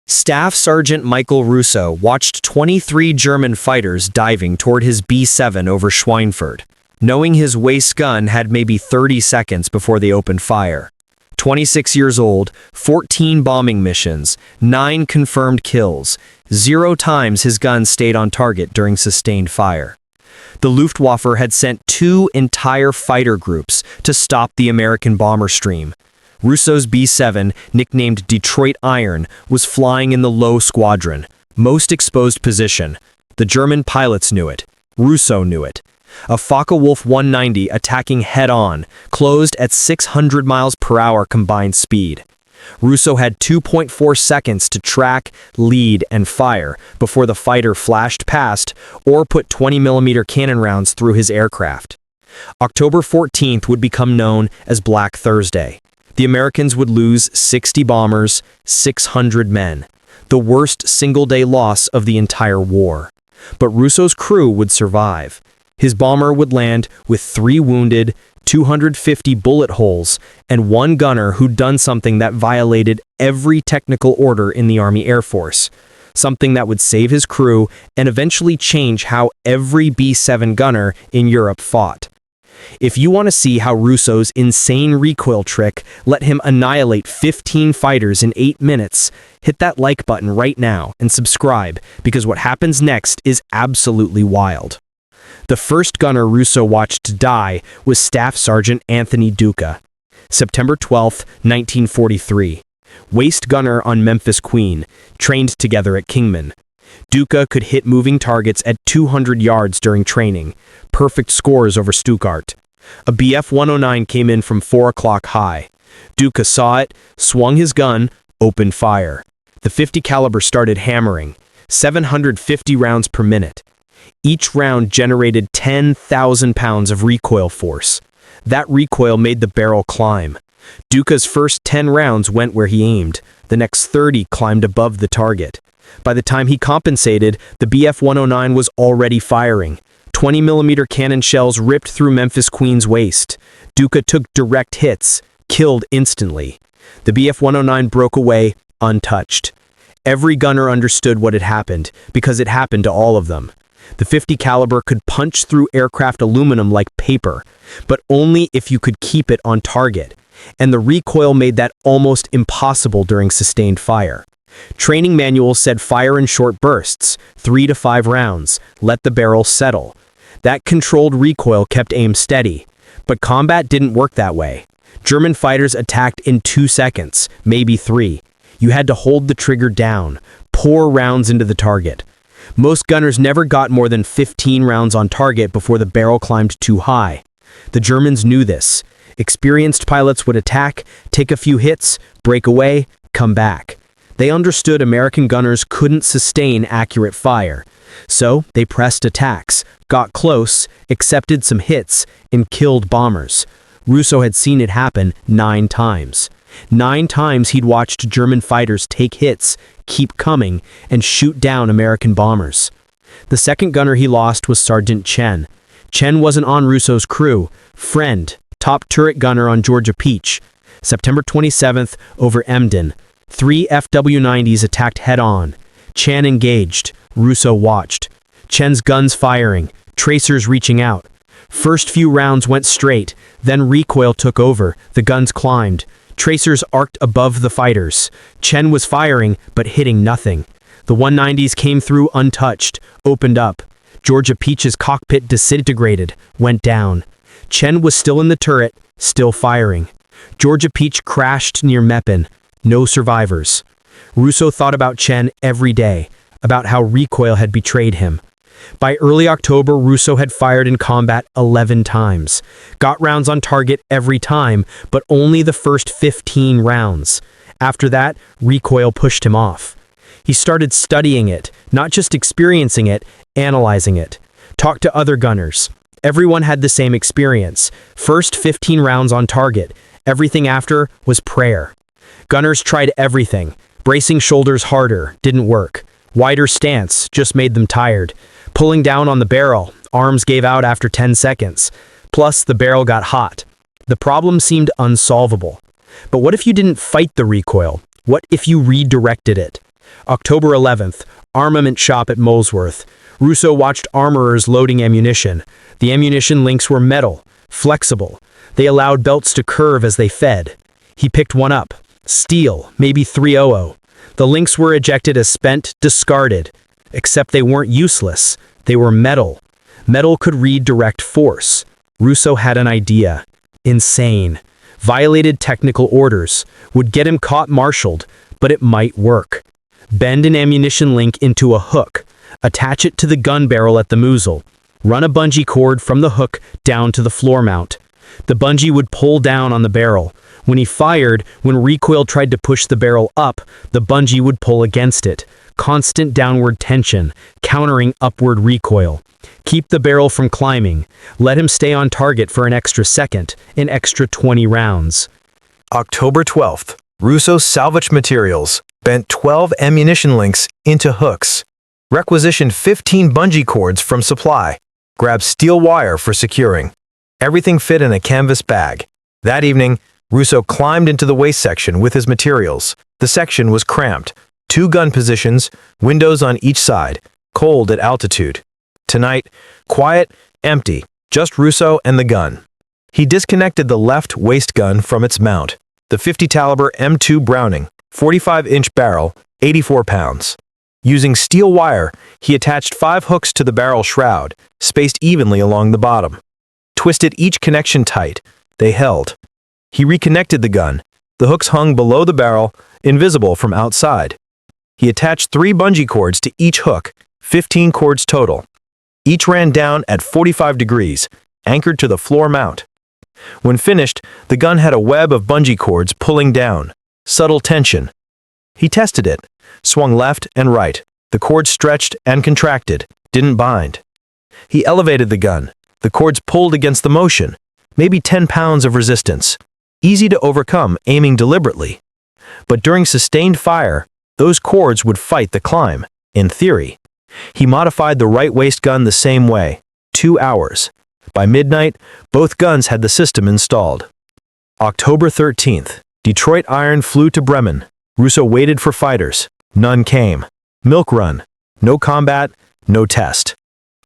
Staff Sergeant Michael Russo watched 23 German fighters diving toward his B-7 over Schweinfurt, knowing his waist gun had maybe 30 seconds before they opened fire. 26 years old, 14 bombing missions, 9 confirmed kills, 0 times his gun stayed on target during sustained fire. The Luftwaffe had sent 2 entire fighter groups to stop the American bomber stream. Russo's B-7, nicknamed Detroit Iron, was flying in the low squadron, most exposed position. The German pilots knew it. Russo knew it. A Focke-Wulf 190 attacking head-on, closed at 600 miles per hour combined speed. Russo had 2.4 seconds to track, lead, and fire before the fighter flashed past or put 20mm cannon rounds through his aircraft. October 14th would become known as Black Thursday. The Americans would lose 60 bombers, 600 men, the worst single-day loss of the entire war. But Russo's crew would survive. His bomber would land with 3 wounded, 250 bullet holes, and 1 gunner who'd done something that violated every technical order in the Army Air Force, something that would save his crew and eventually change how every B-7 gunner in Europe fought. If you want to see how Russo's insane recoil trick let him annihilate 15 fighters in 8 minutes, hit that like button right now and subscribe, because what happens next is absolutely wild. The first gunner Russo watched die was Staff Sergeant Anthony Duca. September 12, 1943. Waist gunner on Memphis Queen, trained together at Kingman. Duca could hit moving targets at 200 yards during training, perfect scores over Stuttgart. A Bf-109 came in from 4 o'clock high. Duca saw it, swung his gun, opened fire. The .50 caliber started hammering, 750 rounds per minute. Each round generated 10,000 pounds of recoil force. That recoil made the barrel climb. Duca's first 10 rounds went where he aimed. The next 30 climbed above the target. By the time he compensated, the Bf-109 was already firing. 20mm cannon shells ripped through Memphis Queen's waist. Duca took direct hits, killed instantly. The Bf-109 broke away, untouched. Every gunner understood what had happened, because it happened to all of them. The .50 caliber could punch through aircraft aluminum like paper, but only if you could keep it on target, and the recoil made that almost impossible during sustained fire. Training manuals said fire in short bursts, 3 to 5 rounds, let the barrel settle. That controlled recoil kept aim steady, but combat didn't work that way. German fighters attacked in 2 seconds, maybe 3. You had to hold the trigger down, pour rounds into the target. Most gunners never got more than 15 rounds on target before the barrel climbed too high. The Germans knew this. Experienced pilots would attack, take a few hits, break away, come back. They understood American gunners couldn't sustain accurate fire. So they pressed attacks, got close, accepted some hits, and killed bombers. Russo had seen it happen 9 times. 9 times he'd watched German fighters take hits, keep coming, and shoot down American bombers. The second gunner he lost was Sergeant Chen. Chen wasn't on Russo's crew. Friend, top turret gunner on Georgia Peach. September 27th, over Emden. 3 FW-90s attacked head-on. Chen engaged. Russo watched. Chen's guns firing, tracers reaching out. First few rounds went straight, then recoil took over, the guns climbed. Tracers arced above the fighters. Chen was firing, but hitting nothing. The 190s came through untouched, opened up. Georgia Peach's cockpit disintegrated, went down. Chen was still in the turret, still firing. Georgia Peach crashed near Meppen. No survivors. Russo thought about Chen every day, about how recoil had betrayed him. By early October, Russo had fired in combat 11 times. Got rounds on target every time, but only the first 15 rounds. After that, recoil pushed him off. He started studying it, not just experiencing it, analyzing it. Talked to other gunners. Everyone had the same experience. First 15 rounds on target. Everything after was prayer. Gunners tried everything. Bracing shoulders harder, didn't work. Wider stance just made them tired. Pulling down on the barrel, arms gave out after 10 seconds. Plus, the barrel got hot. The problem seemed unsolvable. But what if you didn't fight the recoil? What if you redirected it? October 11th, armament shop at Molesworth. Russo watched armorers loading ammunition. The ammunition links were metal, flexible. They allowed belts to curve as they fed. He picked one up. Steel, maybe 300. The links were ejected as spent, discarded. Except they weren't useless. They were metal. Metal could read direct force. Russo had an idea. Insane. Violated technical orders. Would get him court-martialed, but it might work. Bend an ammunition link into a hook. Attach it to the gun barrel at the muzzle. Run a bungee cord from the hook down to the floor mount. The bungee would pull down on the barrel. When he fired, when recoil tried to push the barrel up, the bungee would pull against it. Constant downward tension, countering upward recoil. Keep the barrel from climbing. Let him stay on target for an extra second, an extra 20 rounds. October 12th, Russo salvaged materials, bent 12 ammunition links into hooks, requisitioned 15 bungee cords from supply, grabbed steel wire for securing. Everything fit in a canvas bag. That evening, Russo climbed into the waist section with his materials. The section was cramped. 2 gun positions, windows on each side, cold at altitude. Tonight, quiet, empty, just Russo and the gun. He disconnected the left waist gun from its mount, the 50 caliber M2 Browning, 45-inch barrel, 84 pounds. Using steel wire, he attached 5 hooks to the barrel shroud, spaced evenly along the bottom. Twisted each connection tight. They held. He reconnected the gun. The hooks hung below the barrel, invisible from outside. He attached 3 bungee cords to each hook, 15 cords total. Each ran down at 45 degrees, anchored to the floor mount. When finished, the gun had a web of bungee cords pulling down. Subtle tension. He tested it, swung left and right. The cords stretched and contracted, didn't bind. He elevated the gun. The cords pulled against the motion, maybe 10 pounds of resistance. Easy to overcome aiming deliberately. But during sustained fire, those cords would fight the climb, in theory. He modified the right waist gun the same way, 2 hours. By midnight, both guns had the system installed. October 13th, Detroit Iron flew to Bremen. Russo waited for fighters. None came. Milk run. No combat, no test.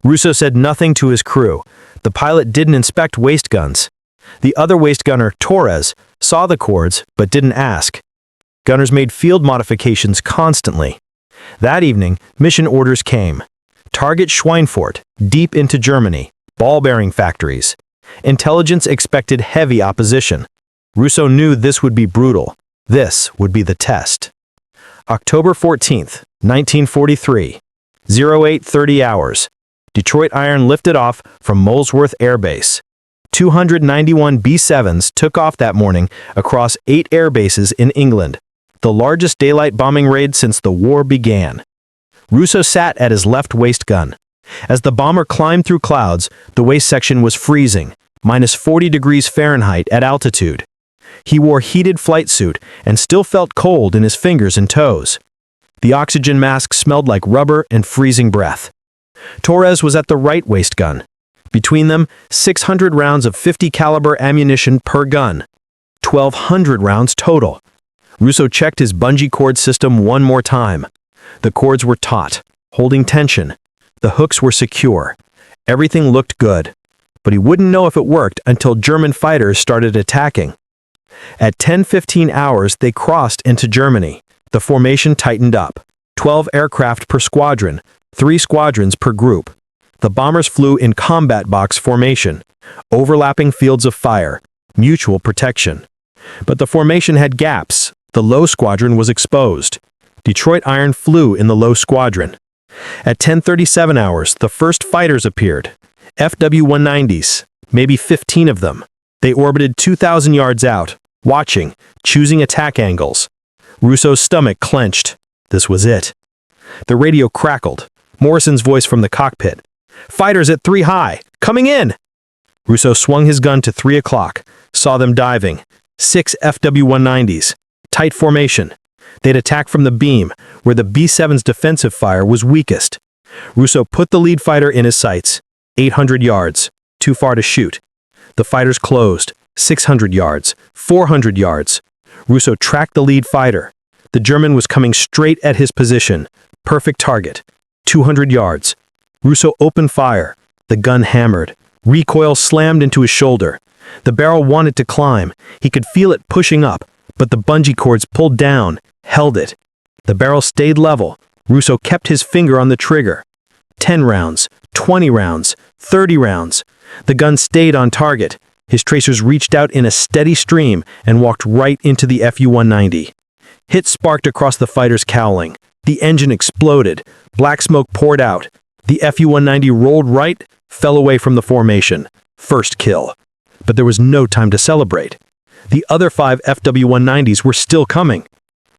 Russo said nothing to his crew. The pilot didn't inspect waist guns. The other waist gunner, Torres, saw the cords but didn't ask. Gunners made field modifications constantly. That evening, mission orders came. Target Schweinfurt, deep into Germany, ball-bearing factories. Intelligence expected heavy opposition. Russo knew this would be brutal. This would be the test. October 14th, 1943, 08:30 hours. Detroit Iron lifted off from Molesworth Air Base. 291 B-7s took off that morning across 8 air bases in England, the largest daylight bombing raid since the war began. Russo sat at his left waist gun. As the bomber climbed through clouds, the waist section was freezing, minus 40 degrees Fahrenheit at altitude. He wore heated flight suit and still felt cold in his fingers and toes. The oxygen mask smelled like rubber and freezing breath. Torres was at the right waist gun. Between them, 600 rounds of 50 caliber ammunition per gun. 1,200 rounds total. Russo checked his bungee cord system one more time. The cords were taut, holding tension. The hooks were secure. Everything looked good. But he wouldn't know if it worked until German fighters started attacking. At 10:15 hours, they crossed into Germany. The formation tightened up. 12 aircraft per squadron, 3 squadrons per group. The bombers flew in combat box formation, overlapping fields of fire, mutual protection. But the formation had gaps. The low squadron was exposed. Detroit Iron flew in the low squadron. At 10:37 hours, the first fighters appeared. FW-190s, maybe 15 of them. They orbited 2,000 yards out, watching, choosing attack angles. Russo's stomach clenched. This was it. The radio crackled. Morrison's voice from the cockpit. "Fighters at 3 high! Coming in!" Russo swung his gun to 3 o'clock, saw them diving. 6 FW-190s. Tight formation. They'd attack from the beam, where the B-7's defensive fire was weakest. Russo put the lead fighter in his sights. 800 yards. Too far to shoot. The fighters closed. 600 yards. 400 yards. Russo tracked the lead fighter. The German was coming straight at his position. Perfect target. 200 yards. Russo opened fire. The gun hammered. Recoil slammed into his shoulder. The barrel wanted to climb. He could feel it pushing up, but the bungee cords pulled down, held it. The barrel stayed level. Russo kept his finger on the trigger. 10 rounds, 20 rounds, 30 rounds. The gun stayed on target. His tracers reached out in a steady stream and walked right into the Fu-190. Hits sparked across the fighter's cowling. The engine exploded. Black smoke poured out. The Fu-190 rolled right, fell away from the formation. First kill. But there was no time to celebrate. The other 5 FW-190s were still coming.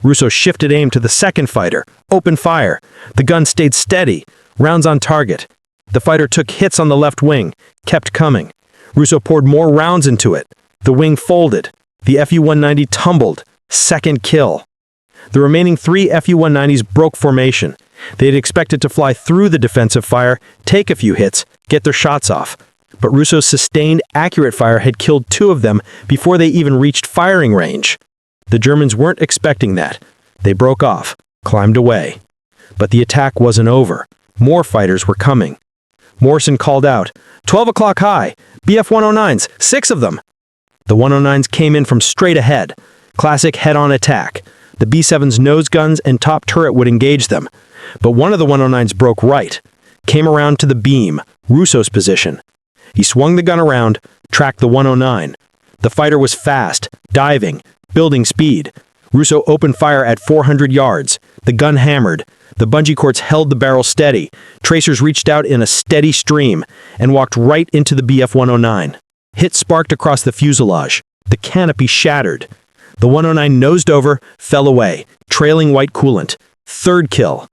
Russo shifted aim to the second fighter, opened fire. The gun stayed steady, rounds on target. The fighter took hits on the left wing, kept coming. Russo poured more rounds into it. The wing folded. The Fu-190 tumbled. Second kill. The remaining 3 Fu-190s broke formation. They had expected to fly through the defensive fire, take a few hits, get their shots off. But Russo's sustained, accurate fire had killed 2 of them before they even reached firing range. The Germans weren't expecting that. They broke off, climbed away. But the attack wasn't over. More fighters were coming. Morrison called out, 12 o'clock high, BF-109s, 6 of them. The 109s came in from straight ahead. Classic head-on attack. The B-7's nose guns and top turret would engage them. But one of the 109s broke right, came around to the beam, Russo's position. He swung the gun around, tracked the 109. The fighter was fast, diving, building speed. Russo opened fire at 400 yards. The gun hammered. The bungee cords held the barrel steady. Tracers reached out in a steady stream and walked right into the BF-109. Hits sparked across the fuselage. The canopy shattered. The 109 nosed over, fell away, trailing white coolant. Third kill.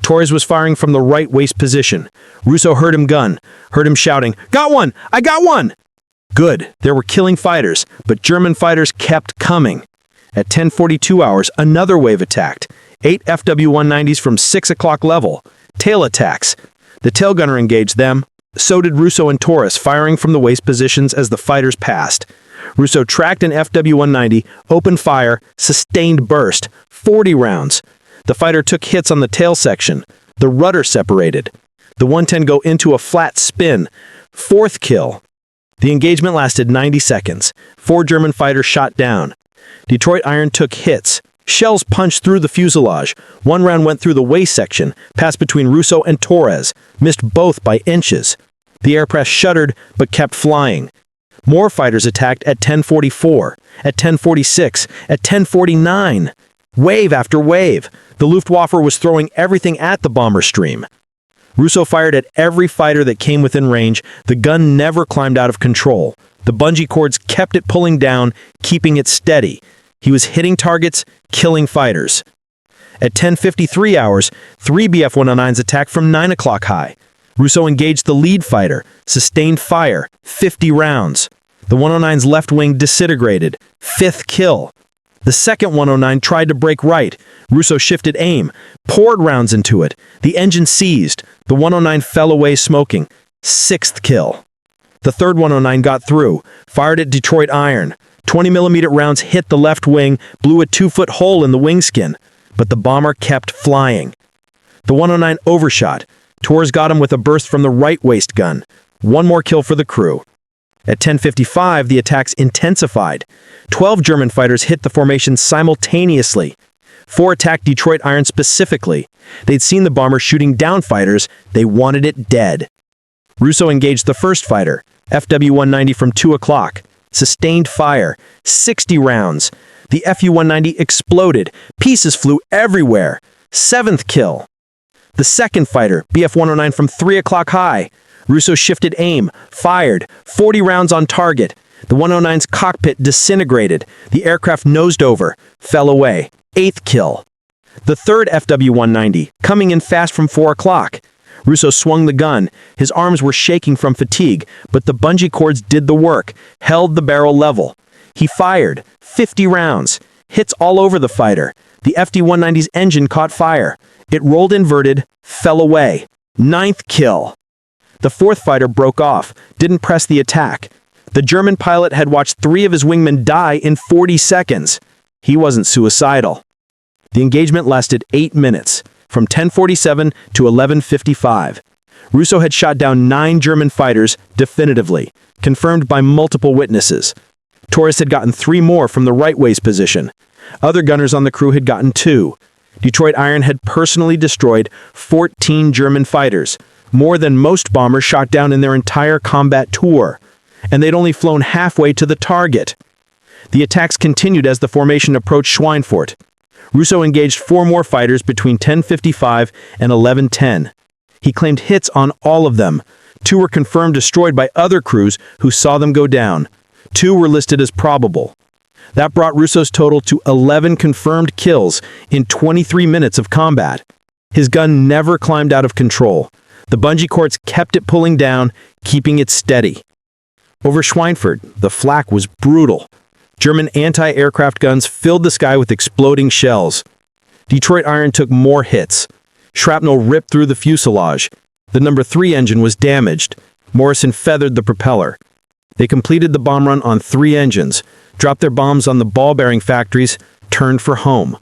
Torres was firing from the right waist position. Russo heard him gun, heard him shouting, "Got one! I got one!" Good, there were killing fighters, but German fighters kept coming. At 10:42 hours, another wave attacked. 8 FW-190s from 6 o'clock level. Tail attacks. The tail gunner engaged them. So did Russo and Torres, firing from the waist positions as the fighters passed. Russo tracked an FW-190, opened fire, sustained burst, 40 rounds. The fighter took hits on the tail section. The rudder separated. The 110 go into a flat spin. Fourth kill. The engagement lasted 90 seconds. 4 German fighters shot down. Detroit Iron took hits. Shells punched through the fuselage. 1 round went through the waist section, passed between Russo and Torres, missed both by inches. The aircraft shuddered but kept flying. More fighters attacked at 10:44, at 10:46, at 10:49. Wave after wave. The Luftwaffe was throwing everything at the bomber stream. Russo fired at every fighter that came within range. The gun never climbed out of control. The bungee cords kept it pulling down, keeping it steady. He was hitting targets, killing fighters. At 10:53 hours, 3 BF-109s attacked from 9 o'clock high. Russo engaged the lead fighter, sustained fire, 50 rounds. The 109's left wing disintegrated, 5th kill. The second 109 tried to break right. Russo shifted aim, poured rounds into it. The engine seized. The 109 fell away smoking, 6th kill. The third 109 got through, fired at Detroit Iron. 20mm rounds hit the left wing, blew a 2-foot hole in the wingskin. But the bomber kept flying. The 109 overshot. Torres got him with a burst from the right waist gun. 1 more kill for the crew. At 10:55, the attacks intensified. 12 German fighters hit the formation simultaneously. 4 attacked Detroit Iron specifically. They'd seen the bomber shooting down fighters. They wanted it dead. Russo engaged the first fighter, FW-190 from 2 o'clock. Sustained fire, 60 rounds. The Fu-190 exploded. Pieces flew everywhere. 7th kill. The second fighter, BF-109 from 3 o'clock high. Russo shifted aim, fired, 40 rounds on target. The 109's cockpit disintegrated. The aircraft nosed over, fell away. 8th kill. The third FW-190, coming in fast from 4 o'clock. Russo swung the gun. His arms were shaking from fatigue, but the bungee cords did the work, held the barrel level. He fired, 50 rounds, hits all over the fighter. The FD-190's engine caught fire. It rolled inverted, fell away. 9th kill. The fourth fighter broke off, didn't press the attack. The German pilot had watched 3 of his wingmen die in 40 seconds. He wasn't suicidal. The engagement lasted 8 minutes, from 10:47 to 11:55. Russo had shot down 9 German fighters definitively, confirmed by multiple witnesses. Torres had gotten 3 more from the right waist position. Other gunners on the crew had gotten 2. Detroit Iron had personally destroyed 14 German fighters, more than most bombers shot down in their entire combat tour, and they'd only flown halfway to the target. The attacks continued as the formation approached Schweinfurt. Russo engaged 4 more fighters between 10:55 and 11:10. He claimed hits on all of them. 2 were confirmed destroyed by other crews who saw them go down. 2 were listed as probable. That brought Russo's total to 11 confirmed kills in 23 minutes of combat. His gun never climbed out of control. The bungee cords kept it pulling down, keeping it steady. Over Schweinfurt, the flak was brutal. German anti-aircraft guns filled the sky with exploding shells. Detroit Iron took more hits. Shrapnel ripped through the fuselage. The number 3 engine was damaged. Morrison feathered the propeller. They completed the bomb run on 3 engines, dropped their bombs on the ball-bearing factories, turned for home.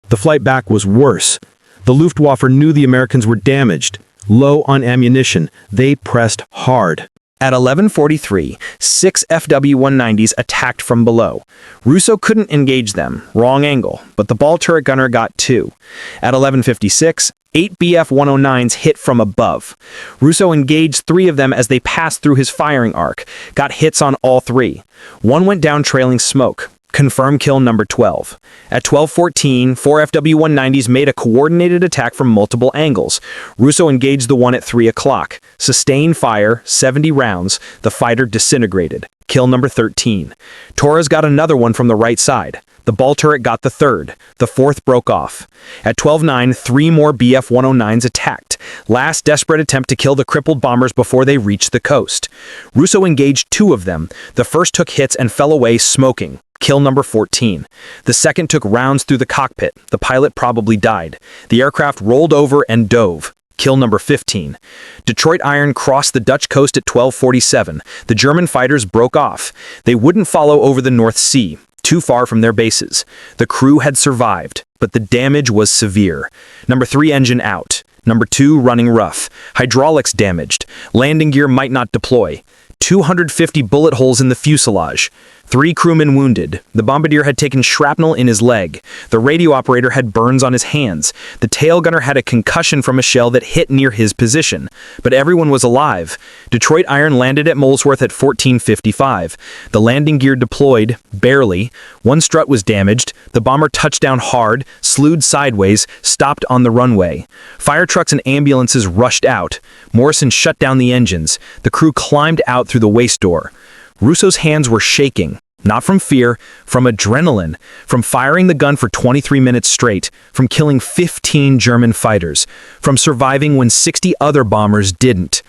The flight back was worse. The Luftwaffe knew the Americans were damaged, low on ammunition. They pressed hard. At 11:43, 6 FW-190s attacked from below. Russo couldn't engage them, wrong angle, but the ball turret gunner got 2. At 11:56, 8 BF-109s hit from above. Russo engaged 3 of them as they passed through his firing arc, got hits on all 3. 1 went down trailing smoke. Confirmed kill number 12. At 12:14, 4 FW-190s made a coordinated attack from multiple angles. Russo engaged the one at 3 o'clock. Sustained fire, 70 rounds. The fighter disintegrated. Kill number 13. Torres got another one from the right side. The ball turret got the 3rd. The 4th broke off. At 12:09, 3 more BF-109s attacked. Last desperate attempt to kill the crippled bombers before they reached the coast. Russo engaged 2 of them. The first took hits and fell away smoking. Kill number 14. The second took rounds through the cockpit. The pilot probably died. The aircraft rolled over and dove. Kill number 15. Detroit Iron crossed the Dutch coast at 12:47. The German fighters broke off. They wouldn't follow over the North Sea, too far from their bases. The crew had survived, but the damage was severe. Number 3 engine out. Number 2 running rough. Hydraulics damaged. Landing gear might not deploy. 250 bullet holes in the fuselage. 3 crewmen wounded. The bombardier had taken shrapnel in his leg. The radio operator had burns on his hands. The tail gunner had a concussion from a shell that hit near his position. But everyone was alive. Detroit Iron landed at Molesworth at 14:55. The landing gear deployed, barely. 1 strut was damaged. The bomber touched down hard, slewed sideways, stopped on the runway. Fire trucks and ambulances rushed out. Morrison shut down the engines. The crew climbed out through the waist door. Russo's hands were shaking, not from fear, from adrenaline, from firing the gun for 23 minutes straight, from killing 15 German fighters, from surviving when 60 other bombers didn't.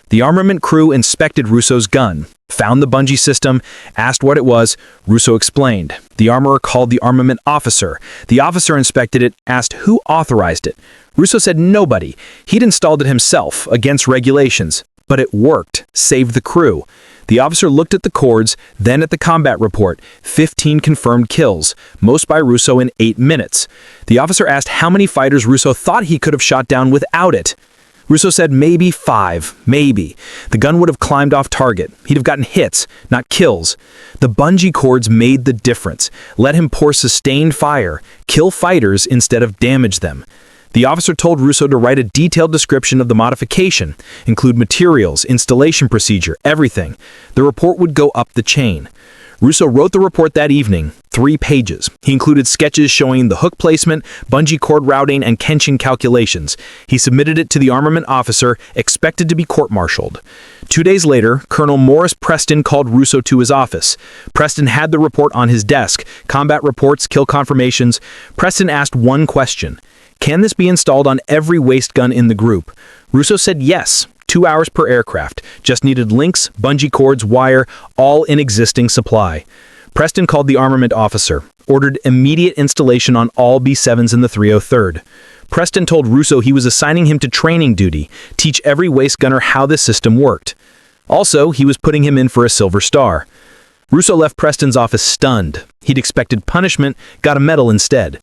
The armament crew inspected Russo's gun, found the bungee system, asked what it was. Russo explained. The armorer called the armament officer. The officer inspected it, asked who authorized it. Russo said nobody. He'd installed it himself, against regulations. But it worked, saved the crew. The officer looked at the cords, then at the combat report. 15 confirmed kills, most by Russo in 8 minutes. The officer asked how many fighters Russo thought he could have shot down without it. Russo said maybe 5, maybe. The gun would have climbed off target. He'd have gotten hits, not kills. The bungee cords made the difference. Let him pour sustained fire, kill fighters instead of damage them. The officer told Russo to write a detailed description of the modification, include materials, installation procedure, everything. The report would go up the chain. Russo wrote the report that evening, 3 pages. He included sketches showing the hook placement, bungee cord routing, and Kenshin calculations. He submitted it to the armament officer, expected to be court-martialed. 2 days later, Colonel Morris Preston called Russo to his office. Preston had the report on his desk, combat reports, kill confirmations. Preston asked one question. Can this be installed on every waist gun in the group? Russo said yes, 2 hours per aircraft. Just needed links, bungee cords, wire, all in existing supply. Preston called the armament officer, ordered immediate installation on all B-7s in the 303rd. Preston told Russo he was assigning him to training duty, teach every waist gunner how the system worked. Also, he was putting him in for a Silver Star. Russo left Preston's office stunned. He'd expected punishment, got a medal instead.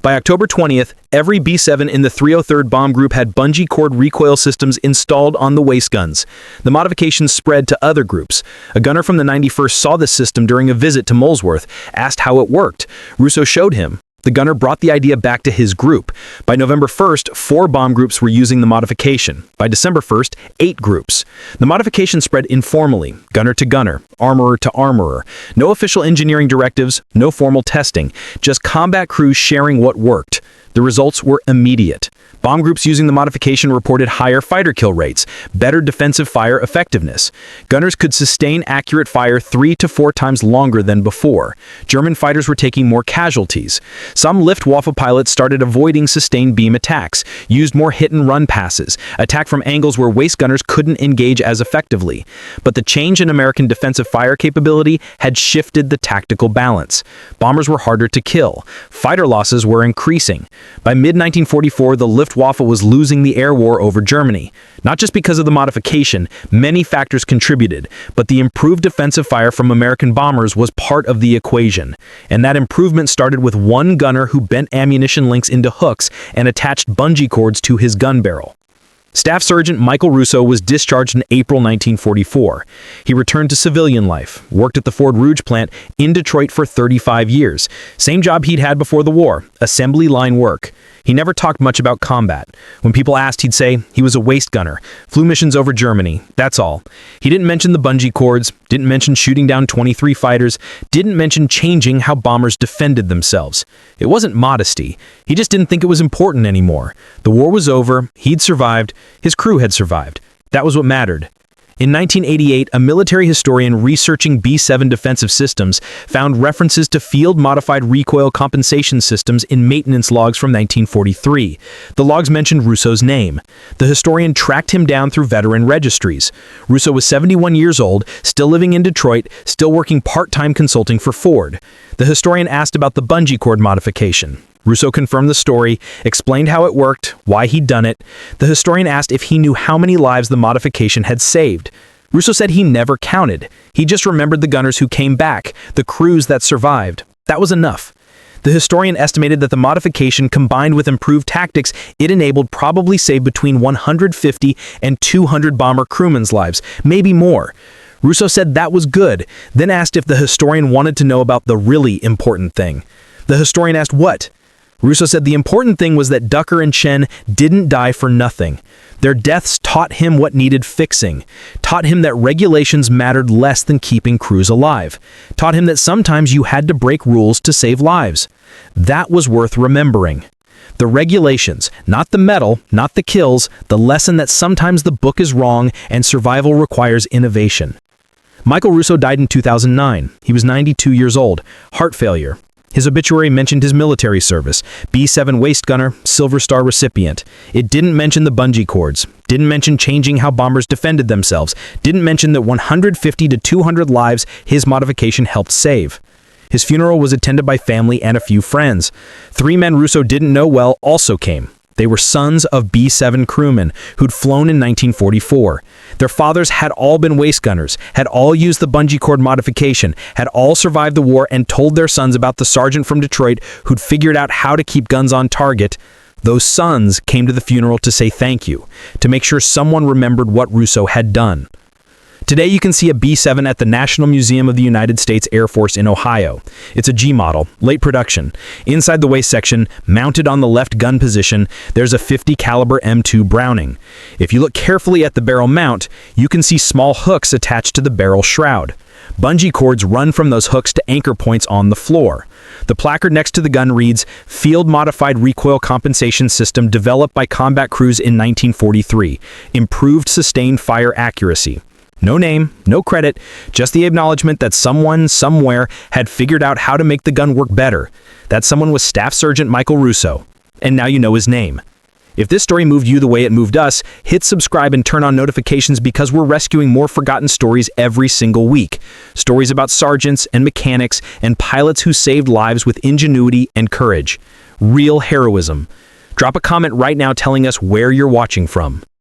By October 20th, every B-7 in the 303rd Bomb Group had bungee cord recoil systems installed on the waist guns. The modifications spread to other groups. A gunner from the 91st saw this system during a visit to Molesworth, asked how it worked. Russo showed him. The gunner brought the idea back to his group. By November 1st, 4 bomb groups were using the modification. By December 1st, 8 groups. The modification spread informally, gunner to gunner, armorer to armorer. No official engineering directives, no formal testing, just combat crews sharing what worked. The results were immediate. Bomb groups using the modification reported higher fighter kill rates, better defensive fire effectiveness. Gunners could sustain accurate fire 3 to 4 times longer than before. German fighters were taking more casualties. Some Luftwaffe pilots started avoiding sustained beam attacks, used more hit-and-run passes, attacked from angles where waist gunners couldn't engage as effectively. But the change in American defensive fire capability had shifted the tactical balance. Bombers were harder to kill. Fighter losses were increasing. By mid-1944, the Luftwaffe was losing the air war over Germany. Not just because of the modification, many factors contributed, but the improved defensive fire from American bombers was part of the equation. And that improvement started with one gunner who bent ammunition links into hooks and attached bungee cords to his gun barrel. Staff Sergeant Michael Russo was discharged in April 1944. He returned to civilian life, worked at the Ford Rouge plant in Detroit for 35 years. Same job he'd had before the war, assembly line work. He never talked much about combat. When people asked, he'd say he was a waist gunner, flew missions over Germany, that's all. He didn't mention the bungee cords, didn't mention shooting down 23 fighters, didn't mention changing how bombers defended themselves. It wasn't modesty. He just didn't think it was important anymore. The war was over, he'd survived, his crew had survived. That was what mattered. In 1988, a military historian researching B-7 defensive systems found references to field-modified recoil compensation systems in maintenance logs from 1943. The logs mentioned Russo's name. The historian tracked him down through veteran registries. Russo was 71 years old, still living in Detroit, still working part-time consulting for Ford. The historian asked about the bungee cord modification. Russo confirmed the story, explained how it worked, why he'd done it. The historian asked if he knew how many lives the modification had saved. Russo said he never counted. He just remembered the gunners who came back, the crews that survived. That was enough. The historian estimated that the modification, combined with improved tactics it enabled, probably saved between 150 and 200 bomber crewmen's lives, maybe more. Russo said that was good, then asked if the historian wanted to know about the really important thing. The historian asked what? Russo said the important thing was that Ducker and Chen didn't die for nothing. Their deaths taught him what needed fixing, taught him that regulations mattered less than keeping crews alive, taught him that sometimes you had to break rules to save lives. That was worth remembering. The regulations, not the medal, not the kills, the lesson that sometimes the book is wrong and survival requires innovation. Michael Russo died in 2009. He was 92 years old, heart failure. His obituary mentioned his military service, B-7 waist gunner, Silver Star recipient. It didn't mention the bungee cords, didn't mention changing how bombers defended themselves, didn't mention that 150 to 200 lives his modification helped save. His funeral was attended by family and a few friends. 3 men Russo didn't know well also came. They were sons of B-7 crewmen who'd flown in 1944. Their fathers had all been waist gunners, had all used the bungee cord modification, had all survived the war and told their sons about the sergeant from Detroit who'd figured out how to keep guns on target. Those sons came to the funeral to say thank you, to make sure someone remembered what Russo had done. Today you can see a B-7 at the National Museum of the United States Air Force in Ohio. It's a G model, late production. Inside the waist section, mounted on the left gun position, there's a .50 caliber M2 Browning. If you look carefully at the barrel mount, you can see small hooks attached to the barrel shroud. Bungee cords run from those hooks to anchor points on the floor. The placard next to the gun reads, Field Modified Recoil Compensation System developed by combat crews in 1943. Improved sustained fire accuracy. No name, no credit, just the acknowledgement that someone, somewhere, had figured out how to make the gun work better. That someone was Staff Sergeant Michael Russo. And now you know his name. If this story moved you the way it moved us, hit subscribe and turn on notifications because we're rescuing more forgotten stories every single week. Stories about sergeants and mechanics and pilots who saved lives with ingenuity and courage. Real heroism. Drop a comment right now telling us where you're watching from.